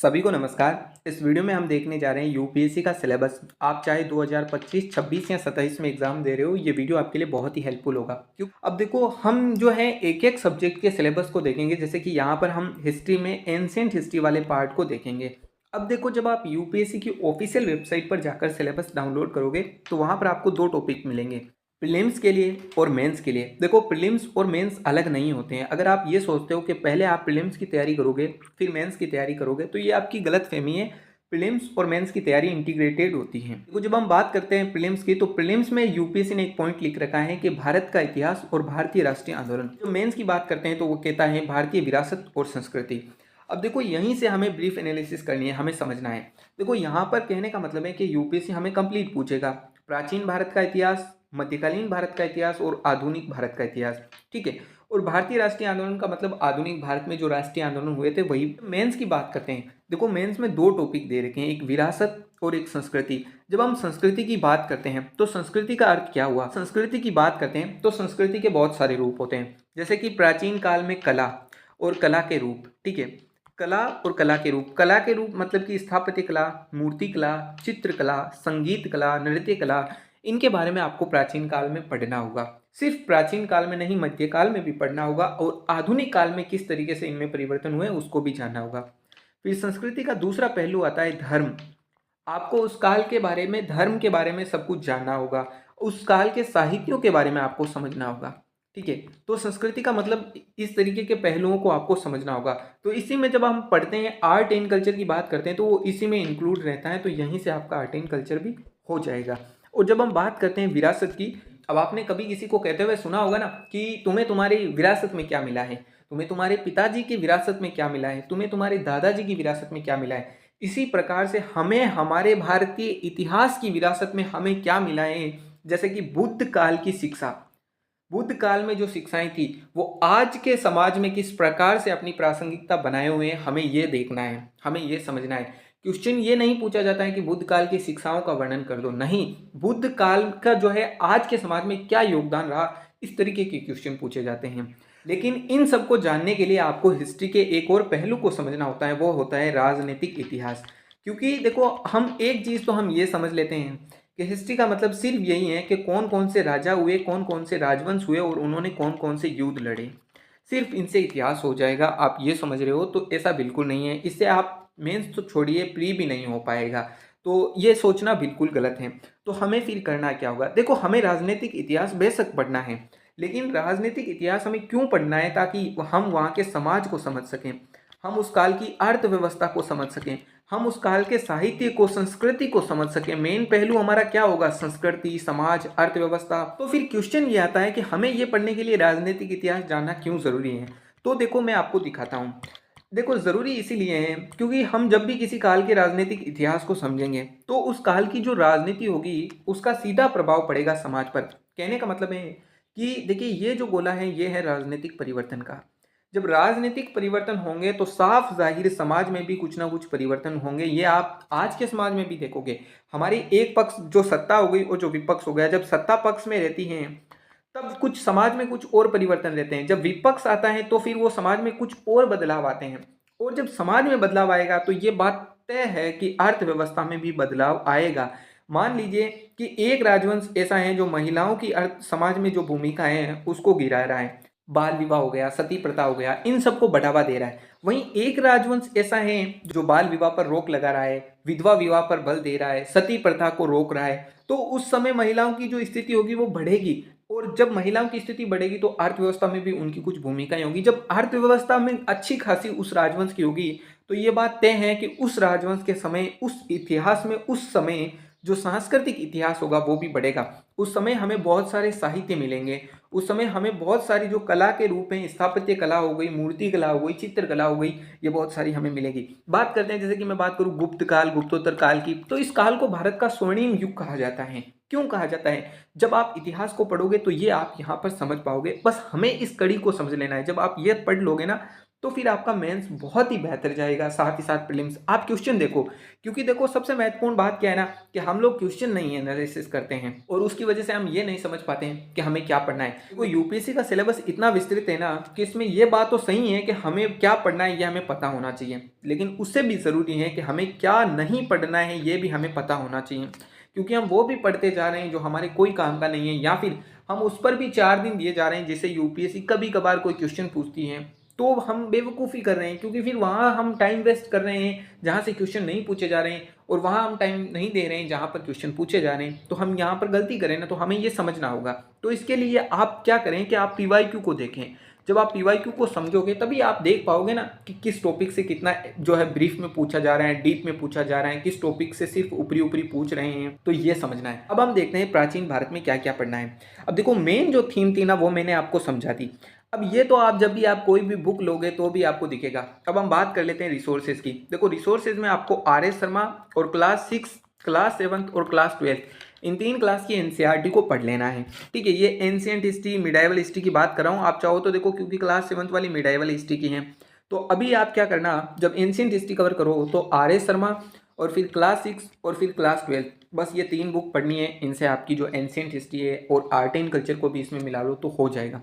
सभी को नमस्कार। इस वीडियो में हम देखने जा रहे हैं यूपीएससी का सिलेबस। आप चाहे 2025, 26 या 27 में एग्जाम दे रहे हो, ये वीडियो आपके लिए बहुत ही हेल्पफुल होगा। क्यों? अब देखो, हम जो है एक एक सब्जेक्ट के सिलेबस को देखेंगे। जैसे कि यहाँ पर हम हिस्ट्री में एंशिएंट हिस्ट्री वाले पार्ट को देखेंगे। अब देखो, जब आप यूपीएससी की ऑफिशियल वेबसाइट पर जाकर सिलेबस डाउनलोड करोगे तो वहाँ पर आपको दो टॉपिक मिलेंगे, प्रीलिम्स के लिए और मेंस के लिए। देखो, प्रीलिम्स और मेंस अलग नहीं होते हैं। अगर आप ये सोचते हो कि पहले आप प्रीलिम्स की तैयारी करोगे फिर मेंस की तैयारी करोगे, तो ये आपकी गलतफहमी है। प्रीलिम्स और मेंस की तैयारी इंटीग्रेटेड होती है। देखो, जब हम बात करते हैं प्रीलिम्स की, तो प्रीलिम्स में यूपीएससी ने एक पॉइंट लिख रखा है कि भारत का इतिहास और भारतीय राष्ट्रीय आंदोलन। जो मेंस की बात करते हैं तो वो कहता है भारतीय विरासत और संस्कृति। अब देखो, यहीं से हमें ब्रीफ एनालिसिस करनी है, हमें समझना है। देखो, यहाँ पर कहने का मतलब है कि यूपीएससी हमें कंप्लीट पूछेगा, प्राचीन भारत का इतिहास, मध्यकालीन भारत का इतिहास और आधुनिक भारत का इतिहास। ठीक है। और भारतीय राष्ट्रीय आंदोलन का मतलब आधुनिक भारत में जो राष्ट्रीय आंदोलन हुए थे वही। मेंस की बात करते हैं, देखो मेंस में दो टॉपिक दे रखे हैं, एक विरासत और एक संस्कृति। जब हम संस्कृति की बात करते हैं तो संस्कृति का अर्थ क्या हुआ। संस्कृति की बात करते हैं तो संस्कृति के बहुत सारे रूप होते हैं, जैसे कि प्राचीन काल में कला और कला के रूप। ठीक है। कला और कला के रूप, कला के रूप मतलब कि स्थापत्य कला, मूर्ति कला, चित्रकला, संगीत कला, नृत्य कला। इनके बारे में आपको प्राचीन काल में पढ़ना होगा। सिर्फ प्राचीन काल में नहीं, मध्यकाल में भी पढ़ना होगा और आधुनिक काल में किस तरीके से इनमें परिवर्तन हुए उसको भी जानना होगा। फिर संस्कृति का दूसरा पहलू आता है धर्म। आपको उस काल के बारे में, धर्म के बारे में सब कुछ जानना होगा। उस काल के साहित्यों के बारे में आपको समझना होगा। ठीक है। तो संस्कृति का मतलब इस तरीके के पहलुओं को आपको समझना होगा। तो इसी में जब हम पढ़ते हैं आर्ट एंड कल्चर की बात करते हैं तो वो इसी में इंक्लूड रहता है, तो यहीं से आपका आर्ट एंड कल्चर भी हो जाएगा। और जब हम बात करते हैं विरासत की, अब आपने कभी किसी को कहते हुए सुना होगा ना कि तुम्हें तुम्हारी विरासत में क्या मिला है, तुम्हें तुम्हारे पिताजी की विरासत में क्या मिला है, तुम्हें तुम्हारे दादाजी की विरासत में क्या मिला है। इसी प्रकार से हमें हमारे भारतीय इतिहास की विरासत में हमें क्या मिला है। जैसे कि बुद्ध काल की शिक्षा, बुद्ध काल में जो शिक्षाएं थी वो आज के समाज में किस प्रकार से अपनी प्रासंगिकता बनाए हुए हैं, हमें ये देखना है, हमें ये समझना है। क्वेश्चन ये नहीं पूछा जाता है कि बुद्ध काल की शिक्षाओं का वर्णन कर दो, नहीं, बुद्ध काल का जो है आज के समाज में क्या योगदान रहा, इस तरीके के क्वेश्चन पूछे जाते हैं। लेकिन इन सबको जानने के लिए आपको हिस्ट्री के एक और पहलू को समझना होता है, वो होता है राजनीतिक इतिहास। क्योंकि देखो, हम एक चीज़ तो हम ये समझ लेते हैं कि हिस्ट्री का मतलब सिर्फ यही है कि कौन कौन से राजा हुए, कौन कौन से राजवंश हुए और उन्होंने कौन कौन से युद्ध लड़े, सिर्फ इनसे इतिहास हो जाएगा, आप ये समझ रहे हो। तो ऐसा बिल्कुल नहीं है। इससे आप मेंस तो छोड़िए, प्री भी नहीं हो पाएगा। तो ये सोचना बिल्कुल गलत है। तो हमें फिर करना क्या होगा, देखो हमें राजनीतिक इतिहास बेशक पढ़ना है, लेकिन राजनीतिक इतिहास हमें क्यों पढ़ना है, ताकि हम वहाँ के समाज को समझ सकें, हम उस काल की अर्थव्यवस्था को समझ सकें, हम उस काल के साहित्य को, संस्कृति को समझ सकें। मेन पहलू हमारा क्या होगा, संस्कृति, समाज, अर्थव्यवस्था। तो फिर क्वेश्चन ये आता है कि हमें ये पढ़ने के लिए राजनीतिक इतिहास जानना क्यों जरूरी है। तो देखो, मैं आपको दिखाता हूँ। देखो, जरूरी इसीलिए है क्योंकि हम जब भी किसी काल के राजनीतिक इतिहास को समझेंगे तो उस काल की जो राजनीति होगी उसका सीधा प्रभाव पड़ेगा समाज पर। कहने का मतलब है कि देखिए, ये जो गोला है ये है राजनीतिक परिवर्तन का। जब राजनीतिक परिवर्तन होंगे तो साफ जाहिर समाज में भी कुछ ना कुछ परिवर्तन होंगे। ये आप आज के समाज में भी देखोगे। हमारी एक पक्ष जो सत्ता हो गई और जो विपक्ष हो गया, जब सत्ता पक्ष में रहती हैं तब कुछ समाज में कुछ और परिवर्तन रहते हैं, जब विपक्ष आता है तो फिर वो समाज में कुछ और बदलाव आते हैं। और जब समाज में बदलाव आएगा तो ये बात तय है कि अर्थव्यवस्था में भी बदलाव आएगा। मान लीजिए कि एक राजवंश ऐसा है जो महिलाओं की अर्थ समाज में जो भूमिका है उसको गिरा रहा है, बाल विवाह हो गया, सती प्रथा हो गया, इन सबको बढ़ावा दे रहा है। वहीं एक राजवंश ऐसा है जो बाल विवाह पर रोक लगा रहा है, विधवा विवाह पर बल दे रहा है, सती प्रथा को रोक रहा है। तो उस समय महिलाओं की जो स्थिति होगी वो बढ़ेगी, और जब महिलाओं की स्थिति बढ़ेगी तो अर्थव्यवस्था में भी उनकी कुछ भूमिकाएं होगी। जब अर्थव्यवस्था में अच्छी खासी उस राजवंश की होगी तो ये बात तय है कि उस राजवंश के समय, उस इतिहास में, उस समय जो सांस्कृतिक इतिहास होगा वो भी बढ़ेगा। उस समय हमें बहुत सारे साहित्य मिलेंगे, उस समय हमें बहुत सारी जो कला के रूप हैं, स्थापत्य कला हो गई, मूर्ति कला हो गई, चित्रकला हो गई, ये बहुत सारी हमें मिलेगी। बात करते हैं, जैसे कि मैं बात करूं गुप्त काल, गुप्तोत्तर काल की, तो इस काल को भारत का स्वर्णिम युग कहा जाता है। क्यों कहा जाता है? जब आप इतिहास को पढ़ोगे तो ये आप यहाँ पर समझ पाओगे। बस हमें इस कड़ी को समझ लेना है। जब आप ये पढ़ लोगे ना तो फिर आपका मेंस बहुत ही बेहतर जाएगा। साथ ही साथ प्रीलिम्स आप क्वेश्चन देखो, क्योंकि देखो सबसे महत्वपूर्ण बात क्या है ना कि हम लोग क्वेश्चन नहीं एनालिसिस करते हैं और उसकी वजह से हम ये नहीं समझ पाते हैं कि हमें क्या पढ़ना है। देखो यूपीएससी का सिलेबस इतना विस्तृत है ना कि इसमें ये बात तो सही है कि हमें क्या पढ़ना है ये हमें पता होना चाहिए, लेकिन उससे भी ज़रूरी है कि हमें क्या नहीं पढ़ना है ये भी हमें पता होना चाहिए, क्योंकि हम वो भी पढ़ते जा रहे हैं जो हमारे कोई काम का नहीं है, या फिर हम उस पर भी 4 दिन दिए जा रहे हैं जिससे यूपीएससी कभी कभार कोई क्वेश्चन पूछती है तो हम बेवकूफ़ी कर रहे हैं, क्योंकि फिर वहाँ हम टाइम वेस्ट कर रहे हैं जहाँ से क्वेश्चन नहीं पूछे जा रहे हैं और वहाँ हम टाइम नहीं दे रहे हैं जहाँ पर क्वेश्चन पूछे जा रहे हैं, तो हम यहाँ पर गलती करें ना, तो हमें ये समझना होगा। तो इसके लिए आप क्या करें कि आप पीवाईक्यू को देखें। जब आप पीवाईक्यू को समझोगे तभी आप देख पाओगे ना कि किस टॉपिक से कितना जो है ब्रीफ में पूछा जा रहा है, डीप में पूछा जा रहा है, किस टॉपिक से सिर्फ ऊपरी ऊपरी पूछ रहे हैं, तो ये समझना है। अब हम देखते हैं प्राचीन भारत में क्या क्या पढ़ना है। अब देखो मेन जो थीम थी ना वो मैंने आपको समझा दी। अब ये तो आप जब भी आप कोई भी बुक लोगे तो भी आपको दिखेगा। अब हम बात कर लेते हैं रिसोर्सेज की। देखो रिसोर्सेज में आपको आर.एस. शर्मा और क्लास 6, क्लास 7 और क्लास 12 इन 3 क्लास की एनसीईआरटी को पढ़ लेना है। ठीक है, ये एंशिएंट हिस्ट्री मिडाइवल हिस्ट्री की बात कर रहा हूँ। आप चाहो तो देखो क्योंकि क्लास 7 वाली मिडाइवल हिस्ट्री की है, तो अभी आप क्या करना, जब एंशिएंट हिस्ट्री कवर करो तो आर.एस. शर्मा और फिर क्लास 6 और फिर क्लास 12, बस ये 3 बुक पढ़नी है। इनसे आपकी जो एंशिएंट हिस्ट्री है और आर्ट एंड कल्चर को भी इसमें मिला लो तो हो जाएगा।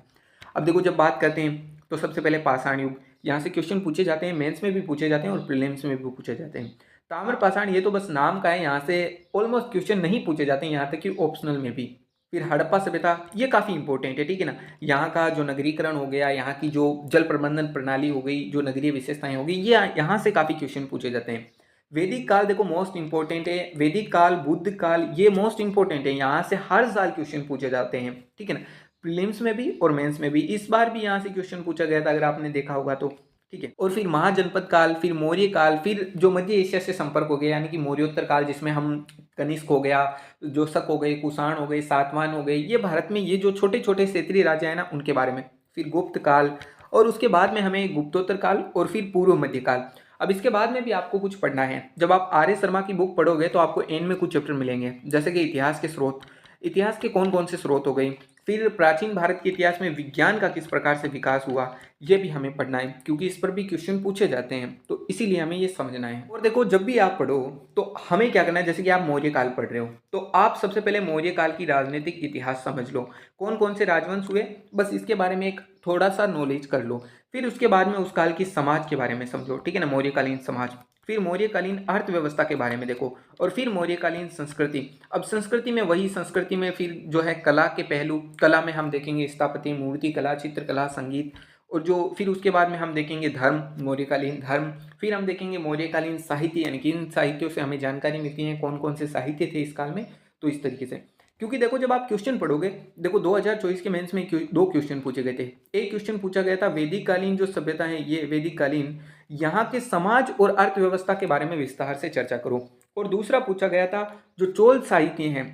अब देखो जब बात करते हैं तो सबसे पहले पाषाण युग, यहाँ से क्वेश्चन पूछे जाते हैं, मेंस में भी पूछे जाते हैं और प्रीलिम्स में भी पूछे जाते हैं। ताम्र पाषाण ये तो बस नाम का है, यहाँ से ऑलमोस्ट क्वेश्चन नहीं पूछे जाते हैं, यहाँ तक कि ऑप्शनल में भी। फिर हड़प्पा सभ्यता ये काफ़ी इंपॉर्टेंट है, ठीक है ना। यहाँ का जो नगरीकरण हो गया, यहाँ की जो जल प्रबंधन प्रणाली हो गई, जो नगरीय विशेषताएं हो गई, ये यहाँ से काफ़ी क्वेश्चन पूछे जाते हैं। वैदिक काल देखो मोस्ट इंपॉर्टेंट है, वैदिक काल, बुद्ध काल ये मोस्ट इंपॉर्टेंट है, यहाँ से हर साल क्वेश्चन पूछे जाते हैं, ठीक है ना। प्रीलिम्स में भी और मेंस में भी। इस बार भी यहाँ से क्वेश्चन पूछा गया था अगर आपने देखा होगा तो, ठीक है। और फिर महाजनपद काल, फिर मौर्य काल, फिर जो मध्य एशिया से संपर्क हो गया यानी कि मौर्योत्तर काल, जिसमें हम कनिष्क हो गया, जो शक हो गए, कुषाण हो गए, सातवाहन हो गए, ये भारत में ये जो छोटे छोटे क्षेत्रीय राजा है ना उनके बारे में। फिर गुप्त काल और उसके बाद में हमें गुप्तोत्तर काल और फिर पूर्व मध्यकाल। अब इसके बाद में भी आपको कुछ पढ़ना है। जब आप आर.एस. शर्मा की बुक पढ़ोगे तो आपको एंड में कुछ चैप्टर मिलेंगे, जैसे कि इतिहास के स्रोत, इतिहास के कौन कौन से स्रोत हो गए, फिर प्राचीन भारत के इतिहास में विज्ञान का किस प्रकार से विकास हुआ, ये भी हमें पढ़ना है, क्योंकि इस पर भी क्वेश्चन पूछे जाते हैं, तो इसीलिए हमें ये समझना है। और देखो जब भी आप पढ़ो तो हमें क्या करना है, जैसे कि आप मौर्य काल पढ़ रहे हो तो आप सबसे पहले मौर्य काल की राजनीतिक इतिहास समझ लो, कौन कौन से राजवंश हुए, बस इसके बारे में एक थोड़ा सा नॉलेज कर लो। फिर उसके बाद में उस काल की समाज के बारे में समझो, ठीक है ना, मौर्यकालीन समाज। फिर मौर्यकालीन अर्थव्यवस्था के बारे में देखो, और फिर मौर्यकालीन संस्कृति। अब संस्कृति में वही संस्कृति में फिर जो है कला के पहलू, कला में हम देखेंगे स्थापत्य, मूर्ति कला, चित्रकला, संगीत, और जो फिर उसके बाद में हम देखेंगे धर्म, मौर्यकालीन धर्म। फिर हम देखेंगे मौर्यकालीन साहित्य, यानी कि इन साहित्यों से हमें जानकारी मिलती है कौन कौन से साहित्य थे इस काल में, तो इस तरीके से। क्योंकि देखो जब आप क्वेश्चन पढ़ोगे, देखो 2024 के मेंस में 2 क्वेश्चन पूछे गए थे। एक क्वेश्चन पूछा गया था वैदिक कालीन जो सभ्यता है, ये वैदिक कालीन यहाँ के समाज और अर्थव्यवस्था के बारे में विस्तार से चर्चा करो। और दूसरा पूछा गया था जो चोल साहित्य हैं,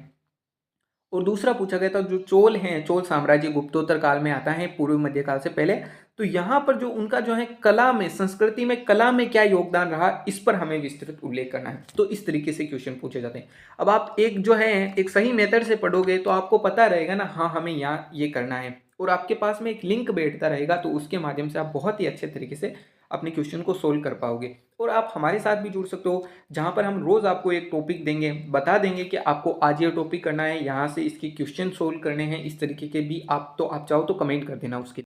और दूसरा पूछा गया था जो चोल हैं, चोल साम्राज्य गुप्तोत्तर काल में आता है, पूर्व मध्यकाल से पहले, तो यहाँ पर जो उनका जो है कला में, संस्कृति में, कला में क्या योगदान रहा, इस पर हमें विस्तृत उल्लेख करना है। तो इस तरीके से क्वेश्चन पूछे जाते हैं। अब आप एक जो है एक सही मेथड से पढ़ोगे तो आपको पता रहेगा ना, हाँ हमें यहाँ ये करना है, और आपके पास में एक लिंक बैठता रहेगा, तो उसके माध्यम से आप बहुत ही अच्छे तरीके से अपने क्वेश्चन को सोल्व कर पाओगे। और आप हमारे साथ भी जुड़ सकते हो, जहाँ पर हम रोज़ आपको एक टॉपिक देंगे, बता देंगे कि आपको आज ये टॉपिक करना है, यहाँ से इसके क्वेश्चन सोल्व करने हैं, इस तरीके के भी। आप चाहो तो कमेंट कर देना उसके।